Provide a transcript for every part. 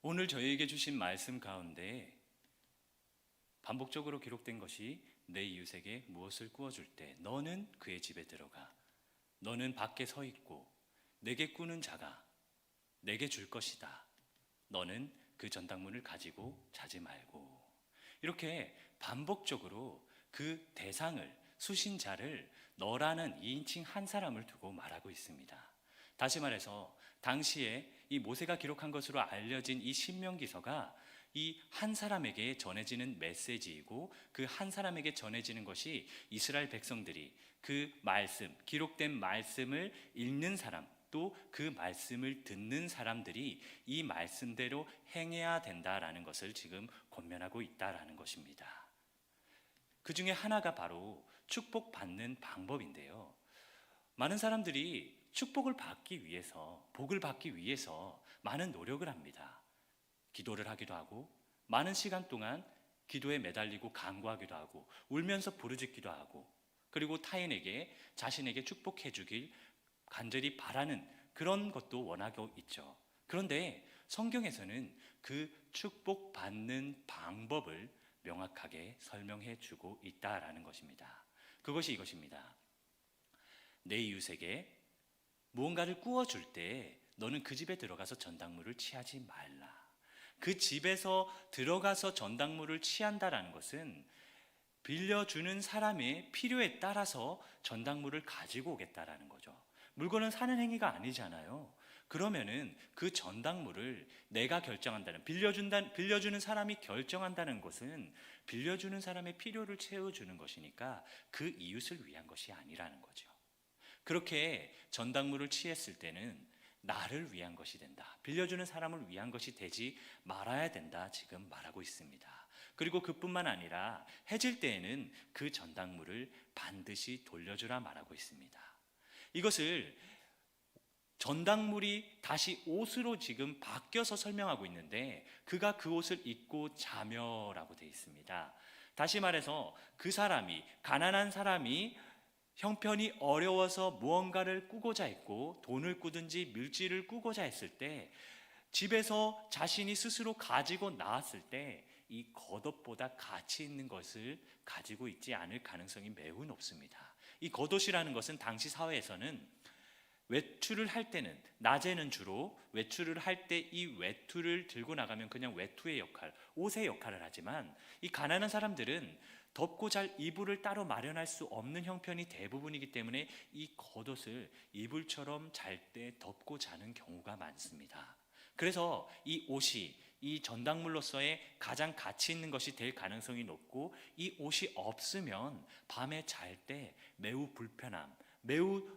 오늘 저희에게 주신 말씀 가운데 반복적으로 기록된 것이 내 이웃에게 무엇을 구워줄 때 너는 그의 집에 들어가 너는 밖에 서 있고 내게 꾸는 자가 내게 줄 것이다. 너는 그 전당문을 가지고 자지 말고. 이렇게 반복적으로 그 대상을 수신자를 너라는 2인칭 한 사람을 두고 말하고 있습니다. 다시 말해서 당시에 이 모세가 기록한 것으로 알려진 이 신명기서가 이 한 사람에게 전해지는 메시지이고 그 한 사람에게 전해지는 것이 이스라엘 백성들이 그 말씀, 기록된 말씀을 읽는 사람, 또 그 말씀을 듣는 사람들이 이 말씀대로 행해야 된다라는 것을 지금 권면하고 있다라는 것입니다. 그 중에 하나가 바로 축복받는 방법인데요. 많은 사람들이 축복을 받기 위해서, 복을 받기 위해서 많은 노력을 합니다. 기도를 하기도 하고 많은 시간 동안 기도에 매달리고 간구하기도 하고 울면서 부르짖기도 하고 그리고 타인에게 자신에게 축복해 주길 간절히 바라는 그런 것도 원하고 있죠. 그런데 성경에서는 그 축복받는 방법을 명확하게 설명해 주고 있다라는 것입니다. 그것이 이것입니다. 내 이웃에게 무언가를 구워줄 때 너는 그 집에 들어가서 전당물을 취하지 말라. 그 집에서 들어가서 전당물을 취한다라는 것은 빌려주는 사람의 필요에 따라서 전당물을 가지고 오겠다라는 거죠. 물건은 사는 행위가 아니잖아요. 그러면은 그 전당물을 내가 결정한다는, 빌려주는 사람이 결정한다는 것은 빌려주는 사람의 필요를 채워주는 것이니까 그 이웃을 위한 것이 아니라는 거죠. 그렇게 전당물을 취했을 때는 나를 위한 것이 된다. 빌려주는 사람을 위한 것이 되지 말아야 된다. 지금 말하고 있습니다. 그리고 그뿐만 아니라 해질 때에는 그 전당물을 반드시 돌려주라 말하고 있습니다. 이것을 전당물이 다시 옷으로 지금 바뀌어서 설명하고 있는데 그가 그 옷을 입고 자며라고 되어 있습니다. 다시 말해서 그 사람이, 가난한 사람이 형편이 어려워서 무언가를 꾸고자 했고 돈을 꾸든지 물질을 꾸고자 했을 때 집에서 자신이 스스로 가지고 나왔을 때 이 겉옷보다 가치 있는 것을 가지고 있지 않을 가능성이 매우 높습니다. 이 겉옷이라는 것은 당시 사회에서는 외출을 할 때는, 낮에는 주로 외출을 할 때 이 외투를 들고 나가면 그냥 외투의 역할, 옷의 역할을 하지만 이 가난한 사람들은 덮고 잘 이불을 따로 마련할 수 없는 형편이 대부분이기 때문에 이 겉옷을 이불처럼 잘 때 덮고 자는 경우가 많습니다. 그래서 이 옷이 이 전당물로서의 가장 가치 있는 것이 될 가능성이 높고 이 옷이 없으면 밤에 잘 때 매우 불편함, 매우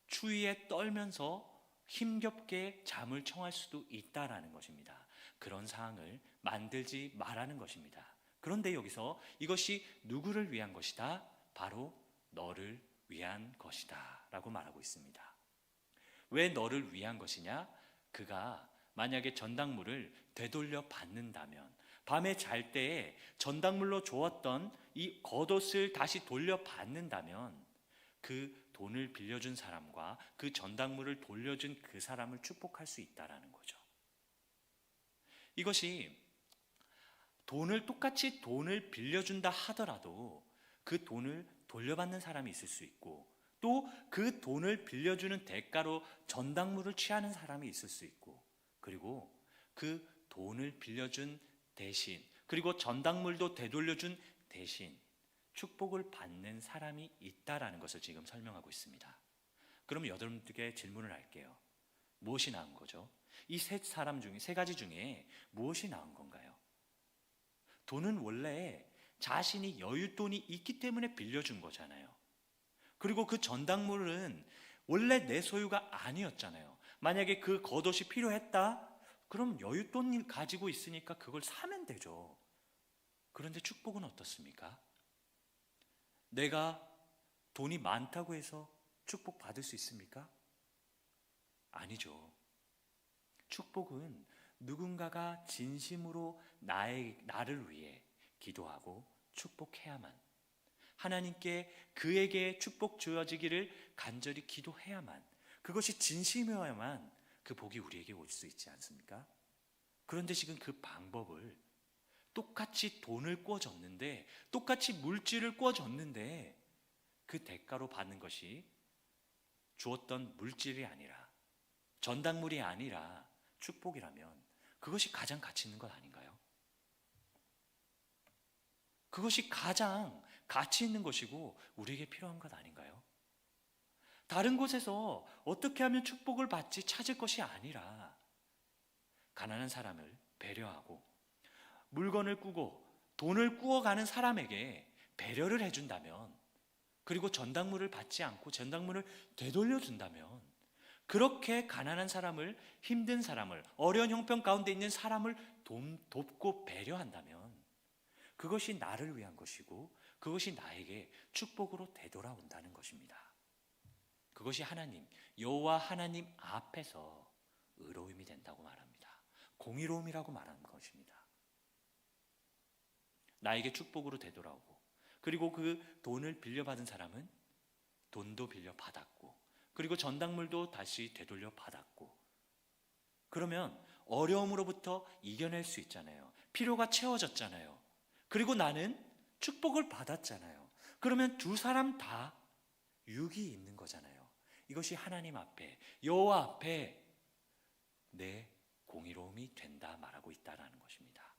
추위에 떨면서 힘겹게 잠을 청할 수도 있다라는 것입니다. 그런 상황을 만들지 말라는 것입니다. 그런데 여기서 이것이 누구를 위한 것이다? 바로 너를 위한 것이다 라고 말하고 있습니다. 왜 너를 위한 것이냐? 그가 만약에 전당물을 되돌려 받는다면, 밤에 잘 때에 전당물로 주었던 이 겉옷을 다시 돌려 받는다면 그 돈을 빌려준 사람과 그 전당물을 돌려준 그 사람을 축복할 수 있다라는 거죠. 이것이 똑같이 돈을 빌려준다 하더라도 그 돈을 돌려받는 사람이 있을 수 있고 또 그 돈을 빌려주는 대가로 전당물을 취하는 사람이 있을 수 있고 그리고 그 돈을 빌려준 대신 그리고 전당물도 되돌려준 대신 축복을 받는 사람이 있다라는 것을 지금 설명하고 있습니다. 그럼 여러분들께 질문을 할게요. 무엇이 나은 거죠? 이 세 가지 중에 무엇이 나은 건가요? 돈은 원래 자신이 여윳돈이 있기 때문에 빌려준 거잖아요. 그리고 그 전당물은 원래 내 소유가 아니었잖아요. 만약에 그 겉옷이 필요했다? 그럼 여윳돈을 가지고 있으니까 그걸 사면 되죠. 그런데 축복은 어떻습니까? 내가 돈이 많다고 해서 축복받을 수 있습니까? 아니죠. 축복은 누군가가 진심으로 나를 위해 기도하고 축복해야만, 하나님께 그에게 축복 주어지기를 간절히 기도해야만, 그것이 진심이어야만 그 복이 우리에게 올 수 있지 않습니까? 그런데 지금 그 방법을 똑같이 돈을 꿔줬는데, 똑같이 물질을 꿔줬는데 그 대가로 받는 것이 주었던 물질이 아니라, 전당물이 아니라 축복이라면 그것이 가장 가치 있는 것 아닌가요? 그것이 가장 가치 있는 것이고 우리에게 필요한 것 아닌가요? 다른 곳에서 어떻게 하면 축복을 받지 찾을 것이 아니라 가난한 사람을 배려하고 물건을 꾸고 돈을 꾸어가는 사람에게 배려를 해준다면, 그리고 전당물을 받지 않고 전당물을 되돌려 준다면, 그렇게 가난한 사람을, 힘든 사람을, 어려운 형편 가운데 있는 사람을 돕고 배려한다면 그것이 나를 위한 것이고 그것이 나에게 축복으로 되돌아온다는 것입니다. 그것이 하나님, 여호와 하나님 앞에서 의로움이 된다고 말합니다. 공의로움이라고 말하는 것입니다. 나에게 축복으로 되돌아오고, 그리고 그 돈을 빌려받은 사람은 돈도 빌려받았고, 그리고 전당물도 다시 되돌려 받았고, 그러면 어려움으로부터 이겨낼 수 있잖아요. 필요가 채워졌잖아요. 그리고 나는 축복을 받았잖아요. 그러면 두 사람 다 유익이 있는 거잖아요. 이것이 하나님 앞에, 여호와 앞에 내 공의로움이 된다 말하고 있다라는 것입니다.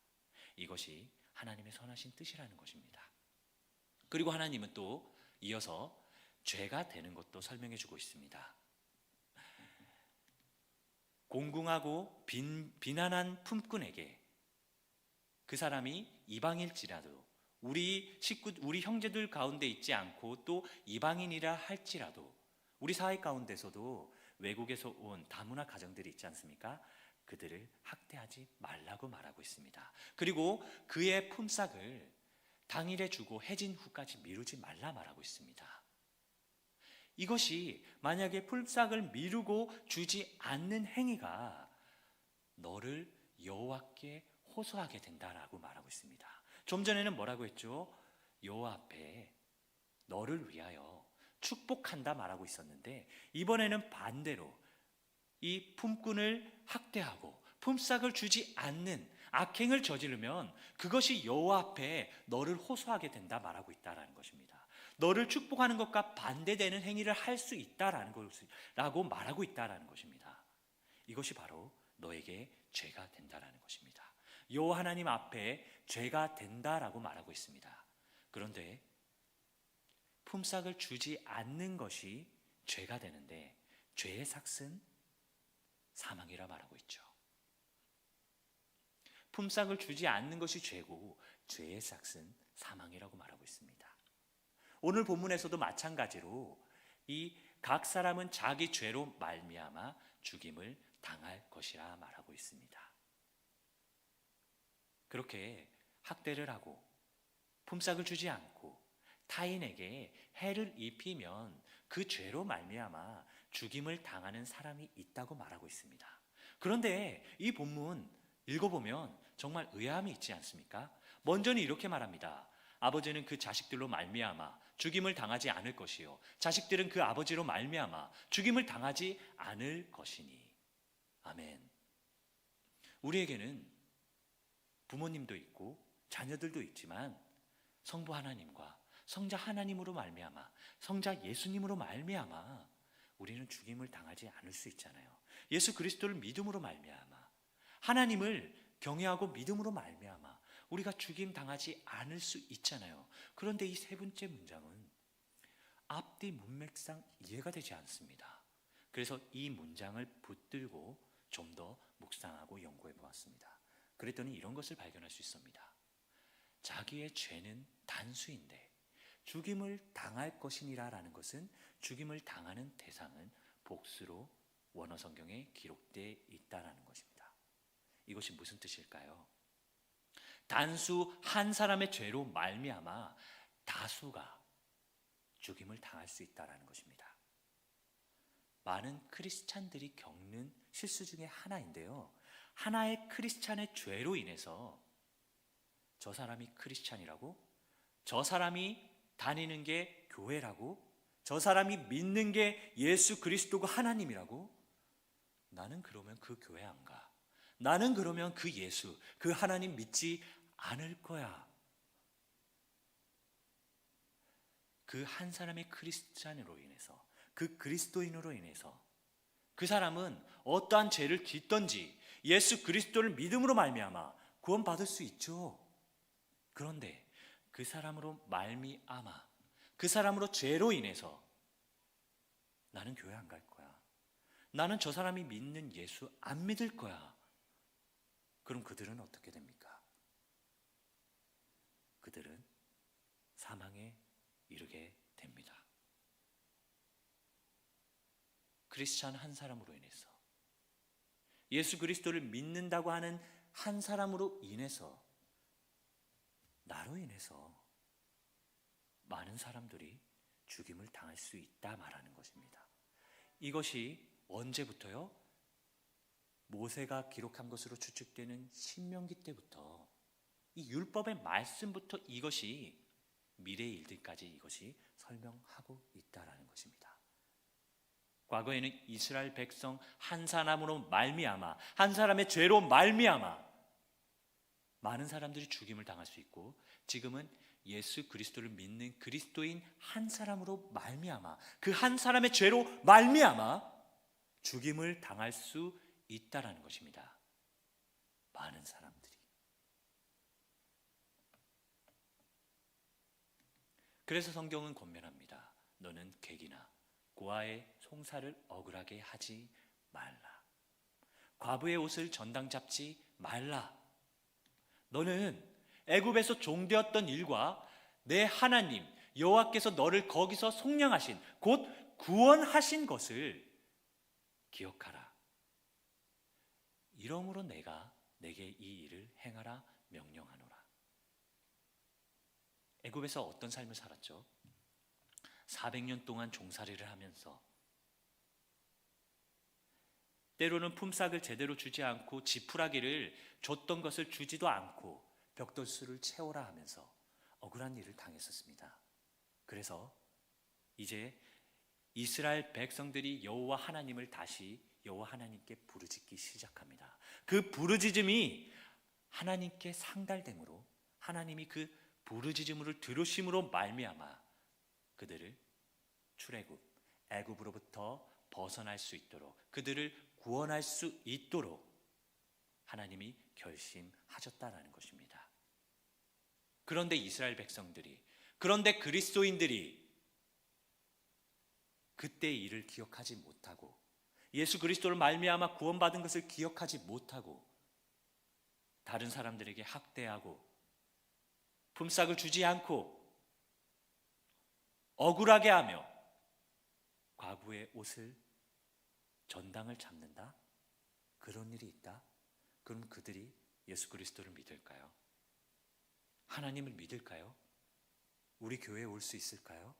이것이 하나님의 선하신 뜻이라는 것입니다. 그리고 하나님은 또 이어서 죄가 되는 것도 설명해 주고 있습니다. 공궁하고 비난한 품꾼에게, 그 사람이 이방일지라도, 우리 형제들 가운데 있지 않고 또 이방인이라 할지라도, 우리 사회 가운데서도 외국에서 온 다문화 가정들이 있지 않습니까? 그들을 학대하지 말라고 말하고 있습니다. 그리고 그의 품삯을 당일에 주고 해진 후까지 미루지 말라 말하고 있습니다. 이것이 만약에 품삯을 미루고 주지 않는 행위가 너를 여호와께 호소하게 된다라고 말하고 있습니다. 좀 전에는 뭐라고 했죠? 여호와 앞에 너를 위하여 축복한다 말하고 있었는데, 이번에는 반대로 이 품꾼을 학대하고 품삯을 주지 않는 악행을 저지르면 그것이 여호와 앞에 너를 호소하게 된다 말하고 있다라는 것입니다. 너를 축복하는 것과 반대되는 행위를 할 수 있다라는 것이라고 말하고 있다라는 것입니다. 이것이 바로 너에게 죄가 된다라는 것입니다. 여호와 하나님 앞에 죄가 된다라고 말하고 있습니다. 그런데 품삯을 주지 않는 것이 죄가 되는데, 죄의 삭은 사망이라 말하고 있죠. 품삯을 주지 않는 것이 죄고 죄의 삭은 사망이라고 말하고 있습니다. 오늘 본문에서도 마찬가지로 이 각 사람은 자기 죄로 말미암아 죽임을 당할 것이라 말하고 있습니다. 그렇게 학대를 하고 품삯을 주지 않고 타인에게 해를 입히면 그 죄로 말미암아 죽임을 당하는 사람이 있다고 말하고 있습니다. 그런데 이 본문 읽어보면 정말 의아함이 있지 않습니까? 먼저는 이렇게 말합니다. 아버지는 그 자식들로 말미암아 죽임을 당하지 않을 것이요, 자식들은 그 아버지로 말미암아 죽임을 당하지 않을 것이니. 아멘. 우리에게는 부모님도 있고 자녀들도 있지만 성부 하나님과 성자 하나님으로 말미암아, 성자 예수님으로 말미암아 우리는 죽임을 당하지 않을 수 있잖아요. 예수 그리스도를 믿음으로 말미암아, 하나님을 경외하고 믿음으로 말미암아 우리가 죽임 당하지 않을 수 있잖아요. 그런데 이 세 번째 문장은 앞뒤 문맥상 이해가 되지 않습니다. 그래서 이 문장을 붙들고 좀 더 묵상하고 연구해 보았습니다. 그랬더니 이런 것을 발견할 수 있습니다. 자기의 죄는 단수인데 죽임을 당할 것이니라 라는 것은, 죽임을 당하는 대상은 복수로 원어 성경에 기록되어 있다라는 것입니다. 이것이 무슨 뜻일까요? 단수 한 사람의 죄로 말미암아 다수가 죽임을 당할 수 있다라는 것입니다. 많은 크리스찬들이 겪는 실수 중에 하나인데요, 하나의 크리스찬의 죄로 인해서 저 사람이 크리스찬이라고, 저 사람이 다니는 게 교회라고, 저 사람이 믿는 게 예수 그리스도가 하나님이라고, 나는 그러면 그 교회 안 가, 나는 그러면 그 예수, 그 하나님 믿지 않을 거야. 그 한 사람의 크리스찬으로 인해서, 그 그리스도인으로 인해서 그 사람은 어떠한 죄를 짓든지 예수 그리스도를 믿음으로 말미암아 구원받을 수 있죠. 그런데 그 사람으로 말미암아, 그 사람으로 죄로 인해서 나는 교회 안 갈 거야, 나는 저 사람이 믿는 예수 안 믿을 거야. 그럼 그들은 어떻게 됩니까? 그들은 사망에 이르게 됩니다. 크리스찬 한 사람으로 인해서, 예수 그리스도를 믿는다고 하는 한 사람으로 인해서, 나로 인해서 많은 사람들이 죽임을 당할 수 있다 말하는 것입니다. 이것이 언제부터요? 모세가 기록한 것으로 추측되는 신명기 때부터, 이 율법의 말씀부터 이것이 미래의 일들까지 이것이 설명하고 있다라는 것입니다. 과거에는 이스라엘 백성 한 사람으로 말미암아, 한 사람의 죄로 말미암아 많은 사람들이 죽임을 당할 수 있고, 지금은 예수 그리스도를 믿는 그리스도인 한 사람으로 말미암아, 그 한 사람의 죄로 말미암아 죽임을 당할 수 있다라는 것입니다. 많은 사람들이. 그래서 성경은 권면합니다. 너는 객이나 고아의 송사를 억울하게 하지 말라. 과부의 옷을 전당 잡지 말라. 너는 애굽에서 종되었던 일과 내 하나님 여호와께서 너를 거기서 속량하신, 곧 구원하신 것을 기억하라. 이러므로 내가 내게 이 일을 행하라 명령하노라. 애굽에서 어떤 삶을 살았죠? 400년 동안 종살이를 하면서 때로는 품삯을 제대로 주지 않고 지푸라기를 줬던 것을 주지도 않고 벽돌수를 채워라 하면서 억울한 일을 당했었습니다. 그래서 이제 이스라엘 백성들이 여호와 하나님을 다시 여호와 하나님께 부르짖기 시작합니다. 그 부르짖음이 하나님께 상달됨으로 하나님이 그 부르짖음을 들으심으로 말미암아 그들을 출애굽, 애굽으로부터 벗어날 수 있도록, 그들을 구원할 수 있도록 하나님이 결심하셨다라는 것입니다. 그런데 이스라엘 백성들이, 그런데 그리스도인들이 그때 일을 기억하지 못하고 예수 그리스도를 말미암아 구원받은 것을 기억하지 못하고 다른 사람들에게 학대하고 품삯을 주지 않고 억울하게 하며 과부의 옷을 전당을 잡는다? 그런 일이 있다? 그럼 그들이 예수 그리스도를 믿을까요? 하나님을 믿을까요? 우리 교회에 올 수 있을까요?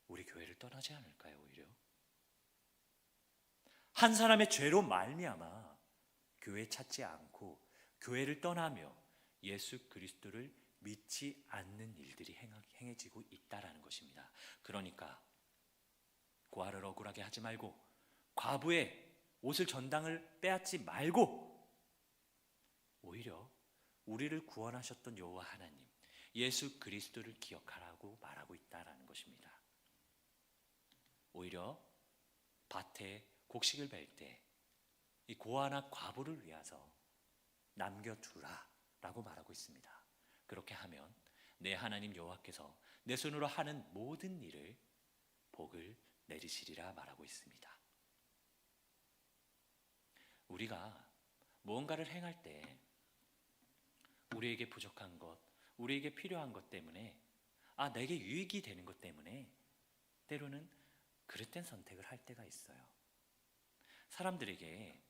우리 교회를 떠나지 않을까요? 오히려 한 사람의 죄로 말미암아 교회 찾지 않고 교회를 떠나며 예수 그리스도를 믿지 않는 일들이 행해지고 있다라는 것입니다. 그러니까 고아를 억울하게 하지 말고 과부의 옷을 전당을 빼앗지 말고 오히려 우리를 구원하셨던 여호와 하나님 예수 그리스도를 기억하라고 말하고 있다라는 것입니다. 오히려 밭에 곡식을 벨 때 이 고아나 과부를 위해서 남겨두라 라고 말하고 있습니다. 그렇게 하면 내 하나님 여호와께서 내 손으로 하는 모든 일을 복을 내리시리라 말하고 있습니다. 우리가 무언가를 행할 때 우리에게 부족한 것, 우리에게 필요한 것 때문에 내게 유익이 되는 것 때문에 때로는 그릇된 선택을 할 때가 있어요. 사람들에게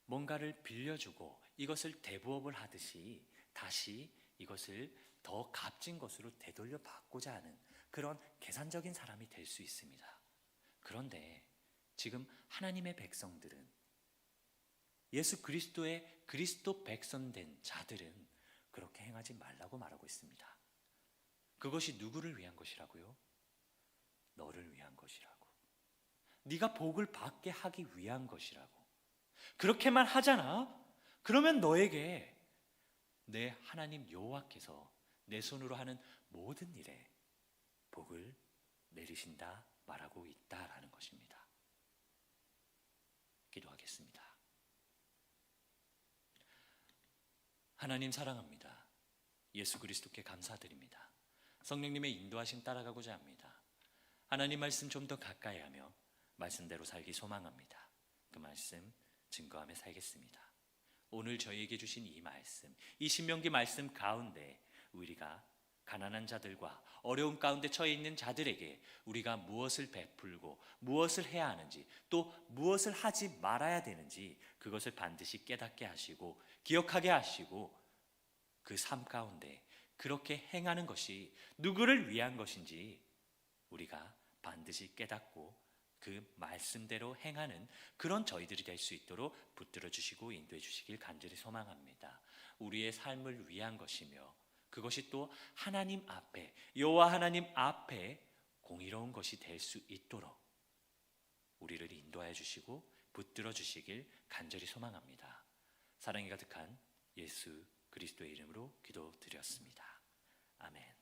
뭔가를 빌려주고 이것을 대부업을 하듯이 다시 이것을 더 값진 것으로 되돌려 받고자 하는 그런 계산적인 사람이 될 수 있습니다. 그런데 지금 하나님의 백성들은, 예수 그리스도의 그리스도 백성된 자들은 그렇게 행하지 말라고 말하고 있습니다. 그것이 누구를 위한 것이라고요? 너를 위한 것이라고. 네가 복을 받게 하기 위한 것이라고. 그렇게만 하잖아? 그러면 너에게 내 하나님 여호와께서 내 손으로 하는 모든 일에 복을 내리신다 말하고 있다라는 것입니다. 기도하겠습니다. 하나님 사랑합니다. 예수 그리스도께 감사드립니다. 성령님의 인도하심 따라가고자 합니다. 하나님 말씀 좀 더 가까이 하며 말씀대로 살기 소망합니다. 그 말씀 증거하며 살겠습니다. 오늘 저희에게 주신 이 말씀, 이 신명기 말씀 가운데 우리가 가난한 자들과 어려움 가운데 처해 있는 자들에게 우리가 무엇을 베풀고 무엇을 해야 하는지, 또 무엇을 하지 말아야 되는지 그것을 반드시 깨닫게 하시고 기억하게 하시고, 그 삶 가운데 그렇게 행하는 것이 누구를 위한 것인지 우리가 반드시 깨닫고 그 말씀대로 행하는 그런 저희들이 될 수 있도록 붙들어 주시고 인도해 주시길 간절히 소망합니다. 우리의 삶을 위한 것이며 그것이 또 하나님 앞에, 여호와 하나님 앞에 공의로운 것이 될 수 있도록 우리를 인도하여 주시고 붙들어 주시길 간절히 소망합니다. 사랑이 가득한 예수 그리스도의 이름으로 기도드렸습니다. 아멘.